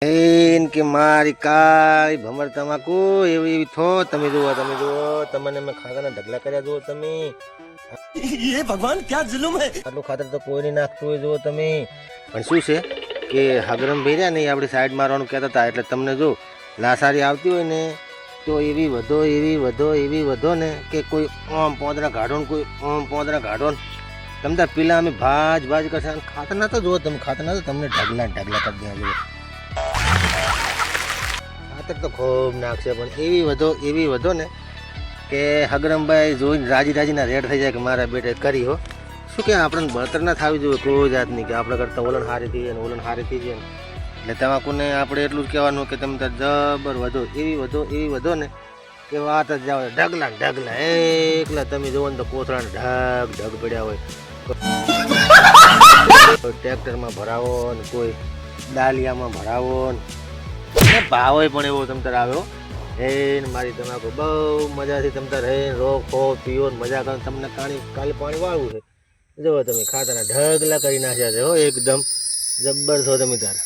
N કે મારી કાઈ ભમર તમાકુ એવી એવી થો તમે જુઓ તમને મેં ખાગાના ઢગલા કર્યા જુઓ તમે ये भगवान क्या जुल्म है। આટલું ખાતર તો કોઈ નહીં નાખતું હોય જુઓ તમે પણ શું છે કે હગરમ ભર્યા નહીં આપણી સાઈડ મારવાનું કહેતા હતા એટલે તમને જો લાસારી આવતી હોય ને તો એવી વધો ને કે કોઈ ઓમ પોંદરા કાઢો ને કોઈ ઓમ પોંદરા કાઢો ને તમતા પેલા અમે ભાજ કરશે અને ખાતર ના તો જુઓ તમે ખાતર ના તો તમને ઢગલા કરી દેવા જુઓ ખાતર તો ખૂબ નાખશે પણ એવી વધો ને કે હગરમભાઈ જોઈને રાજીના રેડ થઈ જાય કે મારા બેટે કરી હો શું કે આપણને બળતર ના થવી જોઈએ કોઈ જાતની કે આપણે કરતાં ઓલણ હારી થઈ જાય ને ઓલણ હારી થઈ જાય ને એટલે તમાકુને આપણે એટલું જ કહેવાનું કે તમે તાર જબર એવી વધો ને કે વાત જ જાવ ઢગલા એકલા તમે જોવો ને તો કોથળાને ઢગ પડ્યા હોય કોઈ ટ્રેક્ટરમાં ભરાવો ને કોઈ ડાલિયામાં ભરાવો ને ભાવ પણ એવો તમ તાર આવ્યો હે મારી તમાકુ બહુ મજાથી તમ તાર હે ખો પીઓ ને મજા કરો તમને કાલે પાણી વાળવું છે જુઓ તમે ખાતાના ઢગલા કરી નાખ્યા છે હો એકદમ જબ્બર છો તમે તાર